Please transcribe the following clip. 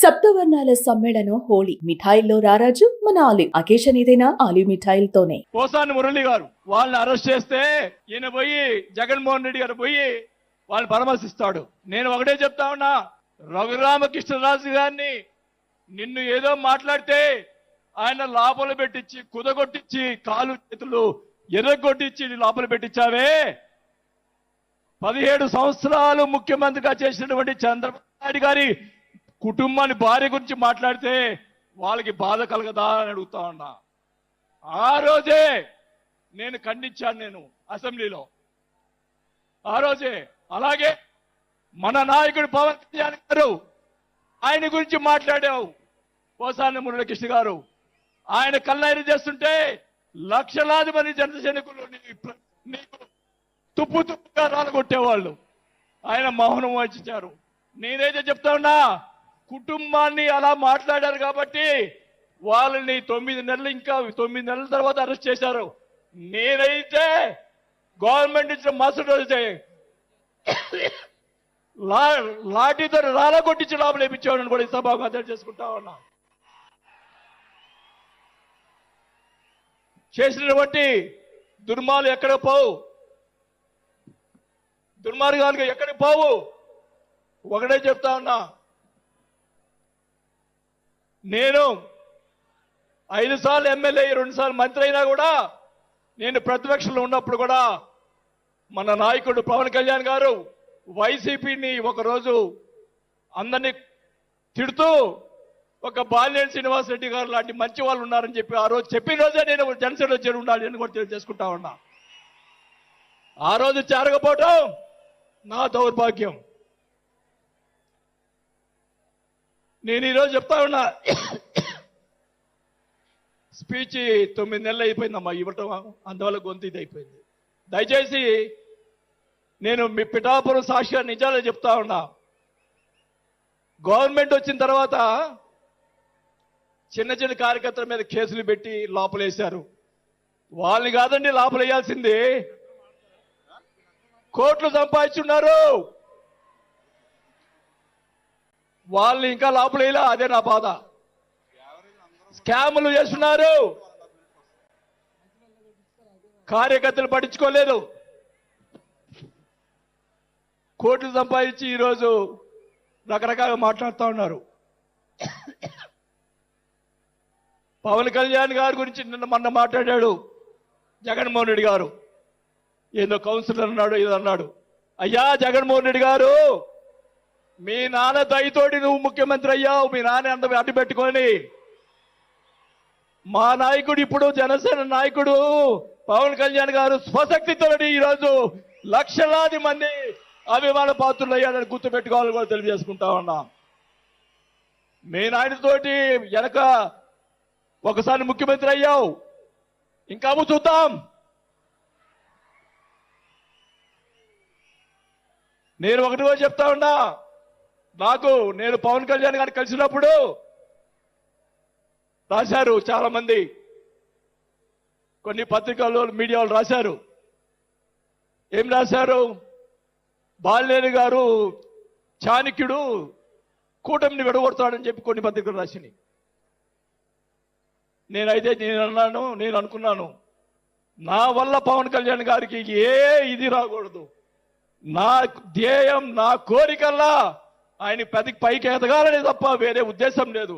సప్తవర్ణాల సమ్మేళనం హోళీ. మిఠాయిల్లో రారాజు మన ఆలివ్. అకేషన్ ఏదైనా ఆలివ్ మిఠాయిలతోనే. పోసాని మురళి గారు వాళ్ళని అరెస్ట్ చేస్తే ఈయన పోయి జగన్మోహన్ రెడ్డి గారు పోయి వాళ్ళని పరామర్శిస్తాడు. నేను ఒకటే చెప్తా ఉన్నా, రఘురామకృష్ణరాజు గారిని నిన్ను ఏదో మాట్లాడితే ఆయన లోపల పెట్టించి కుదగొట్టించి కాలు చేతులు ఎర్రగొట్టించి లోపల పెట్టించావే. 17 సంవత్సరాలు ముఖ్యమంత్రిగా చేసినటువంటి చంద్రబాబు నాయుడు గారి కుటుంబాన్ని భార్య గురించి మాట్లాడితే వాళ్ళకి బాధ కలగదా అని అడుగుతా ఉన్నా. ఆ రోజే నేను ఖండించాను, నేను అసెంబ్లీలో ఆ రోజే. అలాగే మన నాయకుడు పవన్ కళ్యాణ్ గారు ఆయన గురించి మాట్లాడావు. పోసాని మురళీకృష్ణ గారు ఆయన కళ్ళైన చేస్తుంటే లక్షలాది మంది జన సైనికులు నీకు తుప్పు తుప్పుగా రాలగొట్టేవాళ్ళు. ఆయన మౌనం వహించారు. నేనైతే చెప్తా ఉన్నా, కుటుంబాన్ని అలా మాట్లాడారు కాబట్టి వాళ్ళని 9 నెలలు, ఇంకా 9 నెలల తర్వాత అరెస్ట్ చేశారు. నేనైతే గవర్నమెంట్ ఇచ్చిన మరుసటి రోజే లాఠీతో రాలగొట్టించి లోపల వేయించేవాడిని కూడా ఈ సభకు అర్థం చేసుకుంటా ఉన్నా. చేసినటువంటి దుర్మార్గాలు ఎక్కడ పోవు, దుర్మార్గాలు ఎక్కడికి పోవు. ఒకటే చెప్తా ఉన్నా, నేను 5 సార్లు ఎమ్మెల్యే 2 సార్లు మంత్రి అయినా కూడా, నేను ప్రతిపక్షంలో ఉన్నప్పుడు కూడా మన నాయకుడు పవన్ కళ్యాణ్ గారు వైసీపీని ఒకరోజు అందరినీ తిడుతూ ఒక బాలినేని శ్రీనివాసరెడ్డి గారు లాంటి మంచి వాళ్ళు ఉన్నారని చెప్పి ఆ రోజు చెప్పిన రోజే నేను జనసేనలో చేరి ఉండాలి అని కూడా తెలియజేసుకుంటా ఉన్నా. ఆ రోజు చేరకపోవటం నా దౌర్భాగ్యం. నేను ఈరోజు చెప్తా ఉన్నా, స్పీచ్ 9 నెలలు అయిపోయిందమ్మా ఇవ్వటం, అందువల్ల గొంతు ఇది అయిపోయింది. దయచేసి నేను మీ పిఠాపురం సాక్షి నిజాలు చెప్తా ఉన్నా. గవర్నమెంట్ వచ్చిన తర్వాత చిన్న చిన్న కార్యకర్తల మీద కేసులు పెట్టి లోపలేశారు. వాళ్ళని కాదండి లోపలేయాల్సింది, కోట్లు సంపాదించున్నారు. వాళ్ళని ఇంకా లోపలేలా, అదే నా బాధ. స్కాములు చేస్తున్నారు, కార్యకర్తలు పట్టించుకోలేదు. కోట్లు సంపాదించి ఈరోజు రకరకాలుగా మాట్లాడుతూ ఉన్నారు. పవన్ కళ్యాణ్ గారి గురించి మొన్న మాట్లాడాడు జగన్మోహన్ రెడ్డి గారు. ఏదో కౌన్సిలర్ అన్నాడు, ఏదో అన్నాడు. అయ్యా జగన్మోహన్ రెడ్డి గారు, మీ నాన్న దయతోటి నువ్వు ముఖ్యమంత్రి అయ్యావు. మీ నాన్న అంత అడ్డు పెట్టుకొని మా నాయకుడు, ఇప్పుడు జనసేన నాయకుడు పవన్ కళ్యాణ్ గారు స్వశక్తితో ఈరోజు లక్షలాది మంది అభిమాన పాత్రులు అయ్యాడని గుర్తుపెట్టుకోవాలని కూడా తెలియజేసుకుంటా ఉన్నా. మీ నాయనతోటి వెనక ఒకసారి ముఖ్యమంత్రి అయ్యావు, ఇంకా చూద్దాం. నేను ఒకటి కూడా చెప్తా ఉన్నా, నేను పవన్ కళ్యాణ్ గారిని కలిసినప్పుడు రాశారు చాలా మంది, కొన్ని పత్రికల్లో మీడియా వాళ్ళు రాశారు. ఏం రాశారు? బాలినేని గారు చాణక్యుడు, కూటమిని విడగొడతాడని చెప్పి కొన్ని పత్రికలు రాసినాయి. నేను అనుకున్నాను, నా వల్ల పవన్ కళ్యాణ్ గారికి ఏ ఇది రాకూడదు. నా ధ్యేయం, నా కోరికల్లా ఆయన పైకి ఎదగాలనే తప్ప వేరే ఉద్దేశం లేదు.